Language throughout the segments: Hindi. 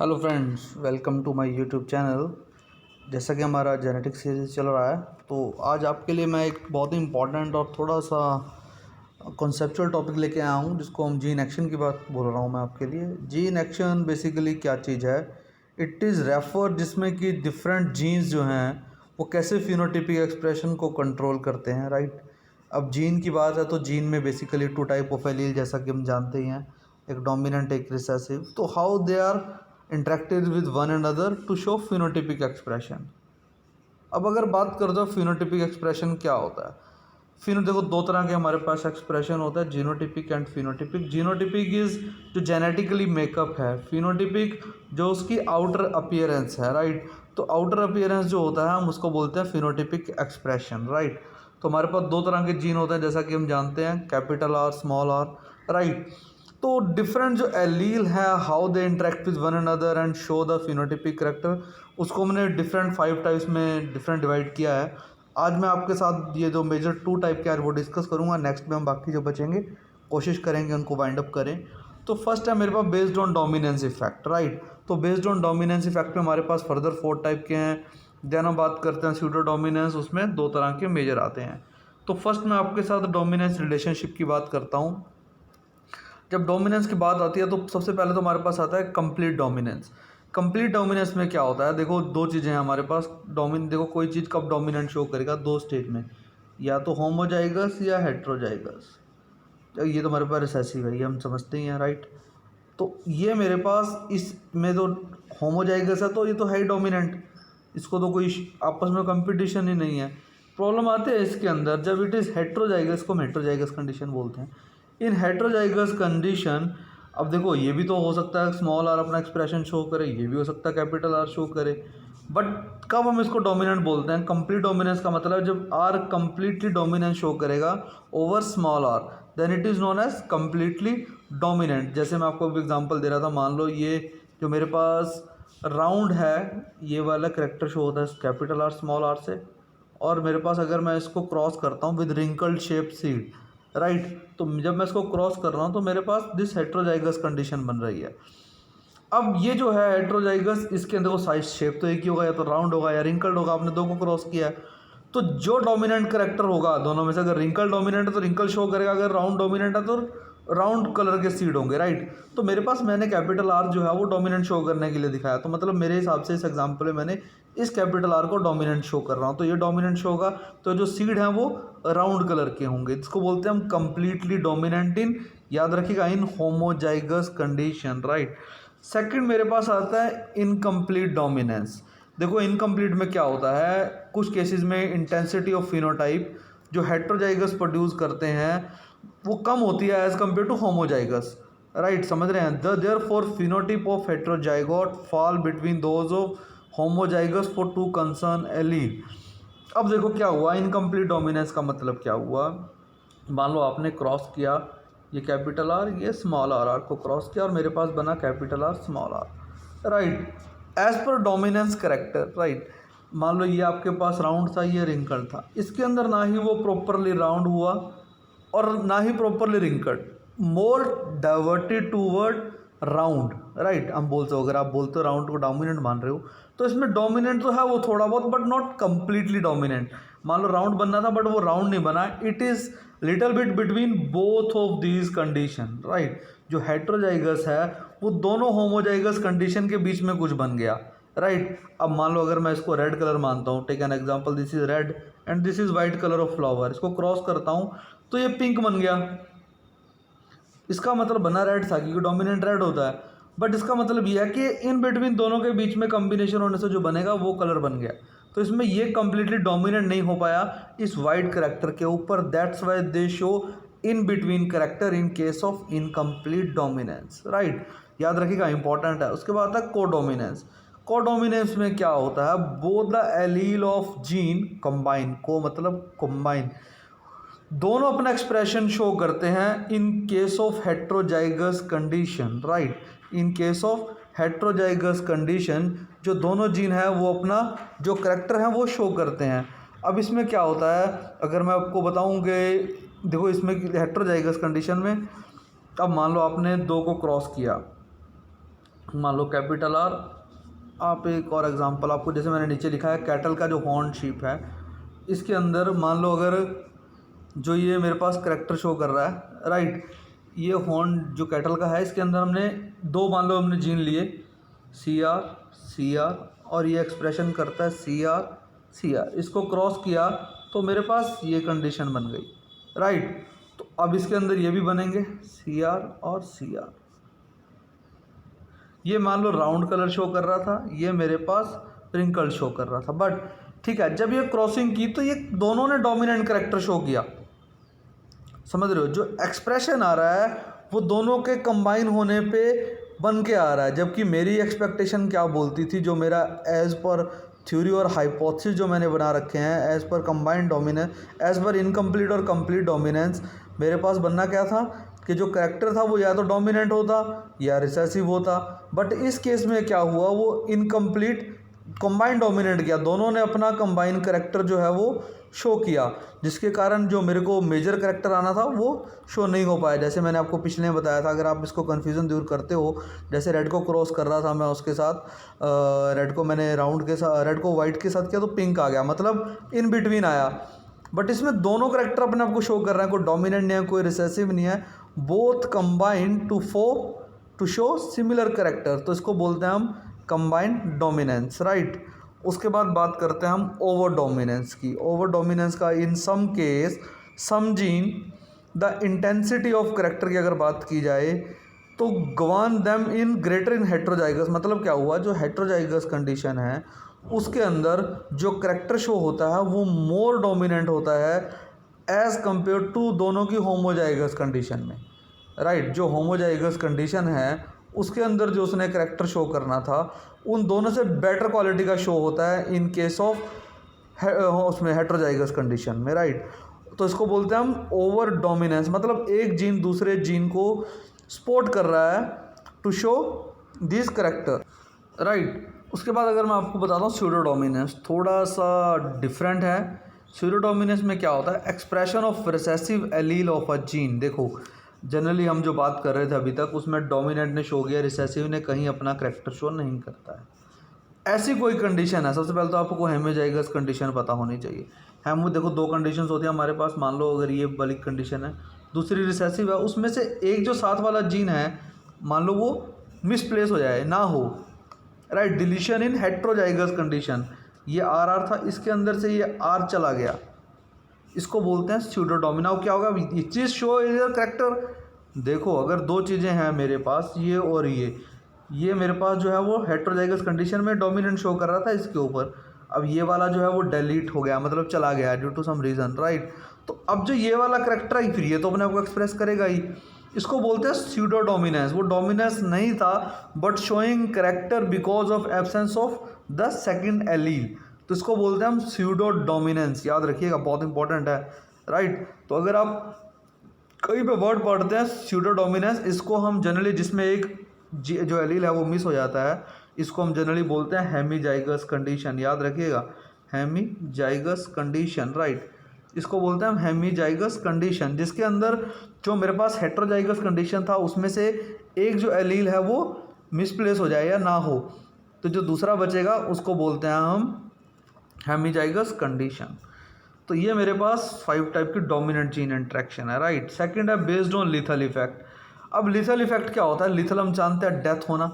Hello friends, welcome to my YouTube channel. जैसा कि हमारा जेनेटिक सीरीज़ चल रहा है, तो आज आपके लिए मैं एक बहुत ही इम्पॉर्टेंट और थोड़ा सा कॉन्सेप्चुअल टॉपिक लेके आया हूँ, जिसको हम जीन एक्शन की बात बोल रहा हूँ मैं आपके लिए। जीन एक्शन बेसिकली क्या चीज़ है? इट इज़ रेफर जिसमें कि डिफरेंट जीन्स जो हैं वो कैसे फिनोटिपिक एक्सप्रेशन को कंट्रोल करते हैं, राइट। अब जीन की बात है तो जीन में basically two type of allele, जैसा कि हम जानते ही हैं, एक डोमिनेंट एक रिसेसिव। तो how they are interacted with one and other to show phenotypic expression. अब अगर बात करते हो फिनोटिपिक एक्सप्रेशन क्या होता है, फिनो देखो दो तरह के हमारे पास एक्सप्रेशन होता है, genotypic and phenotypic. Genotypic is जो जेनेटिकली मेकअप है, फिनोटिपिक जो उसकी आउटर अपीयरेंस है, राइट। तो आउटर अपीयरेंस जो होता है हम उसको बोलते हैं फिनोटिपिक एक्सप्रेशन, राइट। तो हमारे पास दो तरह के जीन होते हैं, जैसा कि हम जानते हैं, capital R, small R, right. तो डिफरेंट जो एलील है, how they interact with one another and show the phenotypic character, उसको हमने डिफरेंट 5 टाइप्स में डिफरेंट डिवाइड किया है। आज मैं आपके साथ ये जो मेजर 2 टाइप के हैं वो डिस्कस करूंगा। नेक्स्ट में हम बाकी जो बचेंगे कोशिश करेंगे उनको वाइंड अप करें। तो फर्स्ट है मेरे पास based on dominance effect, right. तो बेस्ड ऑन डोमिनेंस इफेक्ट में हमारे पास फर्दर 4 टाइप के हैं। देन हम बात करते हैं स्यूडो डोमिनेंस, उसमें 2 तरह के मेजर आते हैं। तो फर्स्ट मैं आपके साथ डोमिनेंस रिलेशनशिप की बात करता हूँ। जब डोमिनेंस की बात आती है तो सबसे पहले तो हमारे पास आता है कंप्लीट डोमिनेंस। कंप्लीट डोमिनेंस में क्या होता है, देखो दो चीज़ें हैं हमारे पास। देखो कोई चीज़ कब डोमिनेंट शो करेगा, 2 स्टेज में, या तो होमोजाइगस या हेट्रोजाइगस। तो ये तो हमारे पास रिसेसिव है, ये हम समझते ही हैं, राइट। तो ये मेरे पास इसमें तो होमोजाइगस है तो ये तो है ही डोमिनेंट, इसको तो कोई आपस में कंपटीशन ही नहीं है। प्रॉब्लम आती है इसके अंदर जब इट इज़ हेट्रोजाइगस, को हम हेट्रोजाइगस कंडीशन बोलते हैं। इन हेट्रोजाइगस कंडीशन, अब देखो ये भी तो हो सकता है स्मॉल आर अपना एक्सप्रेशन शो करे, ये भी हो सकता है कैपिटल आर शो करे, बट कब हम इसको डोमिनेंट बोलते हैं? कंप्लीट डोमिनेंस का मतलब है जब आर कंप्लीटली डोमिनेंस शो करेगा over small R, then it is known as completely dominant. जैसे मैं आपको एग्जांपल दे रहा था, मान लो ये जो मेरे पास राउंड है, ये वाला करेक्टर शो होता है कैपिटल आर स्मॉल आर से, और मेरे पास अगर मैं इसको क्रॉस करता हूँ with wrinkled shape seed, right. तो जब मैं इसको क्रॉस कर रहा हूँ तो मेरे पास दिस हेट्रोजाइगस कंडीशन बन रही है। अब ये जो है हेट्रोजाइगस, इसके अंदर वो साइज शेप तो एक ही होगा, या तो राउंड होगा या रिंकल्ड होगा, आपने दो को क्रॉस किया है। तो जो डोमिनेंट करेक्टर होगा दोनों में से, अगर रिंकल डोमिनेंट है तो रिंकल शो करेगा, अगर राउंड डोमिनेंट है तो राउंड कलर के सीड होंगे, राइट। तो मेरे पास मैंने कैपिटल आर जो है वो डोमिनेंट शो करने के लिए दिखाया, तो मतलब मेरे हिसाब से इस एग्जांपल में मैंने इस कैपिटल आर को डोमिनेंट शो कर रहा हूँ, तो ये डोमिनेंट शो होगा। तो जो सीड हैं वो राउंड कलर के होंगे, इसको बोलते हैं हम कंप्लीटली डोमिनेंट इन, याद रखिएगा, in homozygous condition, right. Second मेरे पास आता है इनकम्प्लीट डोमिनेंस। देखो इनकम्प्लीट में क्या होता है, कुछ केसेस में इंटेंसिटी ऑफ फिनोटाइप जो हेट्रोजाइगस प्रोड्यूस करते हैं वो कम होती है as compare to homozygous, right. समझ रहे हैं? Therefore phenotype of heterozygote fall between those of homozygous for two concern allele. अब देखो क्या हुआ, इनकम्प्लीट डोमिनेंस का मतलब क्या हुआ। मान लो आपने क्रॉस किया, ये कैपिटल आर, ये स्मॉल आर को क्रॉस किया और मेरे पास बना capital R small R, right. As पर डोमिनेंस करेक्टर, राइट। मान लो ये आपके पास राउंड था, ये रिंकल था, इसके अंदर ना ही वो प्रॉपरली राउंड हुआ और ना ही प्रॉपरली रिंकल्ड, मोर डाइवर्टेड टूवर्ड राउंड, राइट। हम बोलते हो, अगर आप बोलते हो राउंड को डोमिनेंट मान रहे हो, तो इसमें डोमिनेंट तो है वो थोड़ा बहुत, बट नॉट कंप्लीटली डोमिनेंट। मान लो राउंड बनना था बट वो राउंड नहीं बना, it is little bit between both of these condition, right. जो हेट्रोजाइगस है वो दोनों होमोजाइगस कंडीशन के बीच में कुछ बन गया, राइट। अब मान लो अगर मैं इसको रेड कलर मानता हूँ, take an example, this is red and this is white colour of flower, इसको क्रॉस करता हूँ तो ये पिंक बन गया। इसका मतलब बना रेड था क्योंकि डोमिनेंट रेड होता है, बट इसका मतलब यह है कि इन बिटवीन दोनों के बीच में कॉम्बिनेशन होने से जो बनेगा वो कलर बन गया। तो इसमें ये कंप्लीटली डोमिनेंट नहीं हो पाया इस वाइट करेक्टर के ऊपर, that's why they show in between character in case of incomplete dominance, right. याद रखिएगा, इंपॉर्टेंट है। उसके बाद आता है कोडोमिनेंस। कोडोमिनेंस में क्या होता है, both the allele of gene combine, को मतलब कंबाइन, दोनों अपना एक्सप्रेशन शो करते हैं in case of heterozygous condition, right. In case of heterozygous condition जो दोनों जीन है वो अपना जो करेक्टर है वो शो करते हैं। अब इसमें क्या होता है, अगर मैं आपको बताऊं कि देखो इसमें हेट्रोजाइगस कंडीशन में, अब मान लो आपने 2 को क्रॉस किया, मान लो कैपिटल आर। आप एक और एग्जांपल आपको, जैसे मैंने नीचे लिखा है कैटल का जो हॉर्न शीप है, इसके अंदर मान लो अगर जो ये मेरे पास करेक्टर शो कर रहा है, राइट, ये हॉर्न जो कैटल का है इसके अंदर हमने दो मान लो हमने जीन लिए, सी आर, और ये एक्सप्रेशन करता है सी आर, इसको क्रॉस किया तो मेरे पास ये कंडीशन बन गई, राइट। तो अब इसके अंदर ये भी बनेंगे सी आर और सी आर। ये मान लो राउंड कलर शो कर रहा था, ये मेरे पास रिंकल शो कर रहा था, बट ठीक है, जब ये क्रॉसिंग की तो ये दोनों ने डोमिनेंट करेक्टर शो किया। समझ रहे हो, जो एक्सप्रेशन आ रहा है वो दोनों के कंबाइन होने पे बन के आ रहा है। जबकि मेरी एक्सपेक्टेशन क्या बोलती थी, जो मेरा एज पर थ्योरी और हाइपोथेसिस जो मैंने बना रखे हैं, एज पर कंबाइंड डोमिनेंस, एज पर इनकम्प्लीट और कंप्लीट डोमिनेंस, मेरे पास बनना क्या था कि जो करेक्टर था वो या तो डोमिनेंट होता या रिसेसिव होता। बट इस केस में क्या हुआ, वो इनकम्प्लीट कंबाइंड डोमिनेंट किया, दोनों ने अपना कंबाइन करेक्टर जो है वो शो किया, जिसके कारण जो मेरे को मेजर करेक्टर आना था वो शो नहीं हो पाया। जैसे मैंने आपको पिछले में बताया था, अगर आप इसको कन्फ्यूज़न दूर करते हो, जैसे रेड को क्रॉस कर रहा था मैं उसके साथ, रेड को मैंने राउंड के साथ, रेड को वाइट के साथ किया तो पिंक आ गया, मतलब इन बिटवीन आया। बट इसमें दोनों करेक्टर अपने आप को शो कर रहे हैं, कोई डोमिनेंट नहीं है, कोई रिसेसिव नहीं है, both combined to show similar character, तो इसको बोलते हैं हम कंबाइंड डोमिनेंस, राइट। उसके बाद बात करते हैं हम ओवर डोमिनेंस की। ओवर डोमिनेंस का, in some case some gene the intensity of character की अगर बात की जाए तो given them in greater in heterozygous. मतलब क्या हुआ, जो हेट्रोजाइगस कंडीशन है उसके अंदर जो करेक्टर शो होता है वो मोर डोमिनेंट होता है एज कंपेयर टू दोनों की होमोजाइगस कंडीशन में, राइट। जो होमोजाइगस कंडीशन है उसके अंदर जो उसने करेक्टर शो करना था उन दोनों से बेटर क्वालिटी का शो होता है इन केस ऑफ उसमें हेट्रोजाइगस कंडीशन में, राइट। तो इसको बोलते हैं हम ओवर डोमिनेंस, मतलब एक जीन दूसरे जीन को सपोर्ट कर रहा है to show this character, right. उसके बाद अगर मैं आपको बताता हूँ स्यूडो डोमिनेंस, थोड़ा सा डिफरेंट है। स्यूडो डोमिनेंस में क्या होता है, expression of recessive allele of a gene. देखो जनरली हम जो बात कर रहे थे अभी तक उसमें डोमिनेंट ने शो किया, रिसेसिव ने कहीं अपना करेक्टर शो नहीं करता है। ऐसी कोई कंडीशन है, सबसे पहले तो आपको हेमोजाइगस कंडीशन पता होनी चाहिए। हम देखो दो कंडीशंस होती हैं हमारे पास, मान लो अगर ये वाली कंडीशन है, दूसरी रिसेसिव है, उसमें से एक जो साथ वाला जीन है मान लो वो मिसप्लेस हो जाए, ना हो, राइट, डिलीशन इन हेट्रोजाइगस कंडीशन, ये आर था, इसके अंदर से ये आर चला गया, इसको बोलते हैं स्यूडो डोमिना। क्या होगा, ये चीज़ शो इज करेक्टर। देखो अगर दो चीज़ें हैं मेरे पास, ये और ये मेरे पास जो है वो हेट्रोजाइगस कंडीशन में डोमिनेंट शो कर रहा था इसके ऊपर, अब ये वाला जो है वो डिलीट हो गया, मतलब चला गया due to some reason, right. तो अब जो ये वाला करेक्टर है फिर ये तो अपने आप को एक्सप्रेस करेगा ही, इसको बोलते हैं स्यूडो डोमिनेंस। वो डोमिनेंस नहीं था but showing character because of absence of the second allele, तो इसको बोलते हैं हम स्यूडो डोमिनेंस। याद रखिएगा, बहुत इंपॉर्टेंट है, राइट। तो अगर आप कहीं पे वर्ड पढ़ते हैं स्यूडो डोमिनेंस, इसको हम जनरली, जिसमें एक जो एलील है वो मिस हो जाता है, इसको हम जनरली बोलते हैं हेमीजाइगस कंडीशन। याद रखिएगा, हेमीजाइगस कंडीशन, राइट, इसको बोलते हैं हम हेमीजाइगस कंडीशन, जिसके अंदर जो मेरे पास हेट्रोजाइगस कंडीशन था उसमें से एक जो एलील है वो मिसप्लेस हो जाए या ना हो, तो जो दूसरा बचेगा उसको बोलते हैं हम हेमीजाइगस कंडीशन। तो ये मेरे पास 5 टाइप की डोमिनेंट जीन इंट्रैक्शन है, राइट। सेकंड है बेस्ड ऑन लीथल इफेक्ट। अब लीथल इफेक्ट क्या होता है, लीथल हम जानते हैं डेथ होना,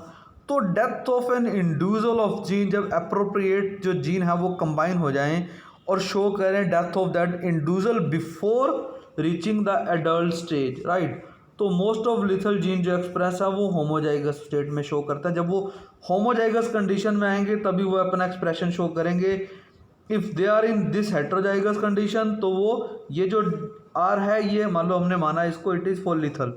तो death of an individual of gene, जब अप्रोप्रिएट जो जीन है वो कंबाइन हो जाएं और शो करें death of that individual before reaching the adult stage, right. तो मोस्ट ऑफ लिथल जीन जो एक्सप्रेस है वो होमोजाइगस स्टेट में शो करता है। जब वो होमोजाइगस कंडीशन में आएंगे तभी वो अपना एक्सप्रेशन शो करेंगे। If they are in this heterozygous condition, तो वो ये जो आर है ये मान लो हमने माना इसको it is for lethal,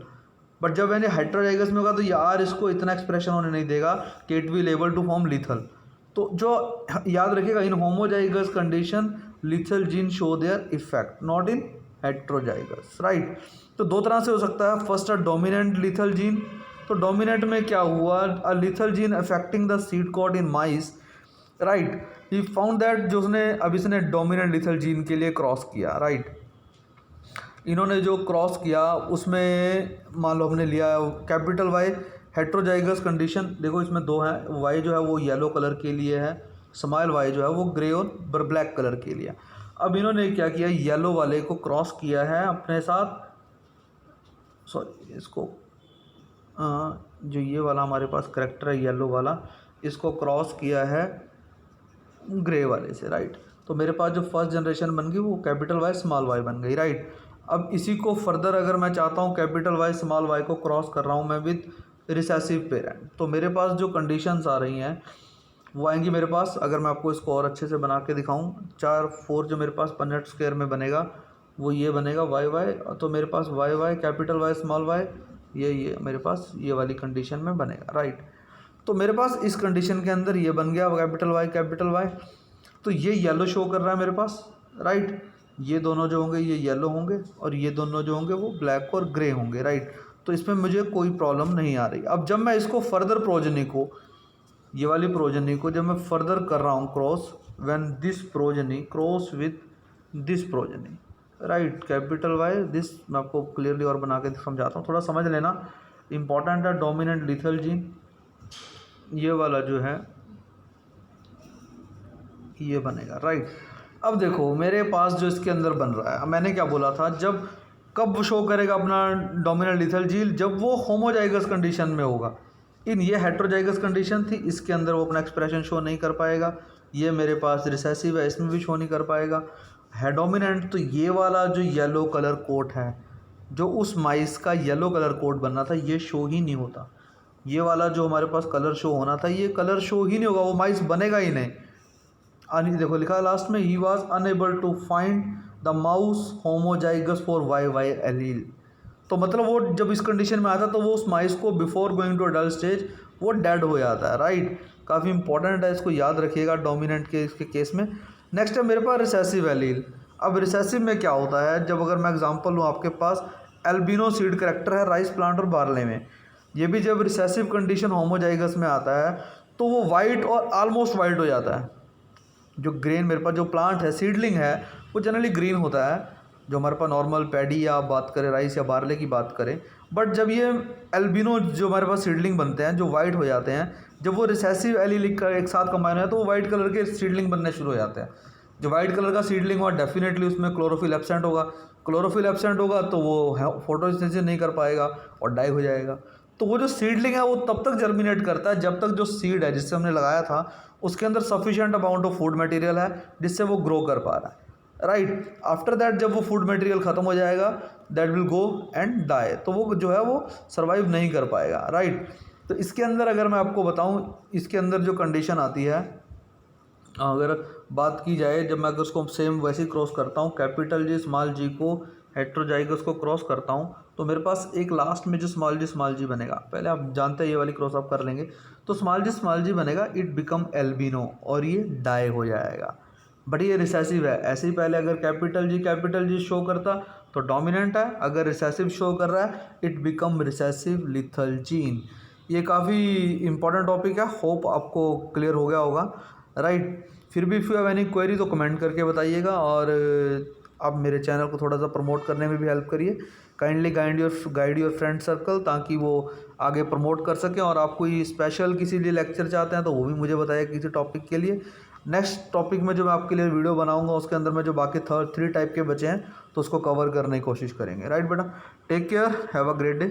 but जब मैंने हेट्रोजाइगस में होगा तो ये आर इसको इतना एक्सप्रेशन होने नहीं देगा कि it will able to form lethal. तो जो याद रखिएगा, in homozygous condition lethal gene show their effect, not in heterozygous, right. तो दो तरह से हो सकता है, first a dominant lethal gene. तो डोमिनेंट में क्या हुआ, a lethal gene affecting the seed cord in mice, right. He found that जो उसने अब इसने डोमिनेंट लिथल जीन के लिए क्रॉस किया, राइट। इन्होंने जो क्रॉस किया उसमें मान लो हमने लिया कैपिटल वाई हेट्रोजाइगस कंडीशन देखो इसमें दो है, वाई जो है वो येलो कलर के लिए है, स्मॉल वाई जो है वो ग्रे और ब्लैक कलर के लिए। अब इन्होंने क्या किया, येलो वाले को क्रॉस किया है अपने साथ, सॉरी इसको जो ये वाला हमारे पास करेक्टर है येलो वाला, इसको क्रॉस किया है ग्रे वाले से, राइट। तो मेरे पास जो फर्स्ट जनरेशन बन गई वो कैपिटल वाई स्मॉल वाई बन गई, राइट। अब इसी को फर्दर अगर मैं चाहता हूँ कैपिटल वाई स्मॉल वाई को क्रॉस कर रहा हूँ मैं विद रिसेसिव पेरेंट, तो मेरे पास जो कंडीशंस आ रही हैं वो आएंगी मेरे पास। अगर मैं आपको इसको और अच्छे से बना के दिखाऊँ, 4 4 जो मेरे पास पनेट स्क्वायर में बनेगा वो ये बनेगा वाई वाई, तो मेरे पास Y Y capital Y small Y ये मेरे पास ये वाली कंडीशन में बनेगा, राइट। तो मेरे पास इस कंडीशन के अंदर ये बन गया कैपिटल वाई, तो ये येलो शो कर रहा है मेरे पास, राइट। ये दोनों जो होंगे ये येलो होंगे और ये दोनों जो होंगे वो ब्लैक और ग्रे होंगे, राइट। तो इसमें मुझे कोई प्रॉब्लम नहीं आ रही। अब जब मैं इसको फर्दर प्रोजनी को, ये वाली प्रोजनी को जब मैं फर्दर कर रहा हूँ cross, when this progeny cross with this progeny, right, capital why this, मैं आपको क्लियरली और बना के समझाता हूँ, थोड़ा समझ लेना, इंपॉर्टेंट है। डोमिनेंट लिथल जीन ये वाला जो है ये बनेगा, राइट। अब देखो मेरे पास जो इसके अंदर बन रहा है, मैंने क्या बोला था, जब कब शो करेगा अपना डोमिनेंट लिथल जीन, जब वो होमोजाइगस कंडीशन में होगा। इन ये हेट्रोजाइगस कंडीशन थी, इसके अंदर वो अपना एक्सप्रेशन शो नहीं कर पाएगा। ये मेरे पास रिसेसिव है, इसमें भी शो नहीं कर पाएगा। है डोमिनेंट तो ये वाला जो येलो कलर कोट है, जो उस माइस का येलो कलर कोट बनना था, ये शो ही नहीं होता। ये वाला जो हमारे पास कलर शो होना था ये कलर शो ही नहीं होगा, वो माइस बनेगा ही नहीं। देखो लिखा है लास्ट में, he was unable to find the mouse homozygous for Y Y allele. तो मतलब वो जब इस कंडीशन में आता तो वो उस माइस को before going to adult stage वो डेड हो जाता है, राइट। काफ़ी इंपॉर्टेंट है, इसको याद रखिएगा डोमिनेंट के इसके केस में। नेक्स्ट है मेरे पास रिसेसिव एलील। अब रिसेसिव में क्या होता है, जब अगर मैं एग्जांपल लूँ, आपके पास एल्बिनो सीड करेक्टर है राइस प्लांट और बार्ले में, ये भी जब रिसेसिव कंडीशन होमोजाइगस में आता है तो वो वाइट और ऑलमोस्ट वाइट हो जाता है। जो ग्रेन मेरे पास जो प्लांट है, सीडलिंग है, वो जनरली ग्रीन होता है, जो हमारे पास नॉर्मल पैडी या बात करें राइस या बार्ले की बात करें। बट जब ये एल्बिनो जो हमारे पास सीडलिंग बनते हैं जो वाइट हो जाते हैं, जब वो रिसेसिव एलील का एक साथ कंबाइन हो तो वो वाइट कलर के सीडलिंग बनने शुरू हो जाते हैं। जो वाइट कलर का सीडलिंग हुआ डेफिनेटली उसमें क्लोरोफिल एब्सेंट होगा, क्लोरोफिल एब्सेंट होगा तो वो फोटोसिंथेसिस नहीं कर पाएगा और डाई हो जाएगा। तो वो जो सीडलिंग है वो तब तक जर्मिनेट करता है जब तक जो सीड है जिससे हमने लगाया था उसके अंदर sufficient amount of food material है जिससे वो ग्रो कर पा रहा है, राइट। आफ्टर दैट जब वो फूड मटेरियल ख़त्म हो जाएगा, that will go and die, तो वो जो है वो सर्वाइव नहीं कर पाएगा, राइट। तो इसके अंदर अगर मैं आपको बताऊं, इसके अंदर जो कंडीशन आती है, अगर बात की जाए, जब मैं अगर उसको सेम वैसे ही क्रॉस करता हूँ, कैपिटल जी स्मॉल जी को हेट्रोजाइगस को क्रॉस करता हूँ, तो मेरे पास एक लास्ट में जो स्मॉल जी बनेगा, पहले आप जानते हैं ये वाली क्रॉस आप कर लेंगे, तो स्मॉल जी बनेगा, इट बिकम एल्बिनो और ये डाई हो जाएगा। बट ये रिसेसिव है, ऐसे ही पहले अगर कैपिटल जी शो करता तो डोमिनेंट है, अगर रिसेसिव शो कर रहा है it become recessive lethal gene. ये काफ़ी इंपॉर्टेंट टॉपिक है, होप आपको क्लियर हो गया होगा, राइट। फिर भी if you have any query तो कमेंट करके बताइएगा, और आप मेरे चैनल को थोड़ा सा प्रमोट करने में भी हेल्प करिए। Kindly guide your friend circle ताकि वो आगे प्रमोट कर सकें, और आप कोई स्पेशल किसी लिए लेक्चर चाहते हैं तो वो भी मुझे बताइए किसी टॉपिक के लिए। नेक्स्ट टॉपिक में जो मैं आपके लिए वीडियो बनाऊंगा उसके अंदर में जो बाकी 3 टाइप के बचे हैं तो उसको कवर करने की कोशिश करेंगे, राइट बेटा। Take care, have a great day.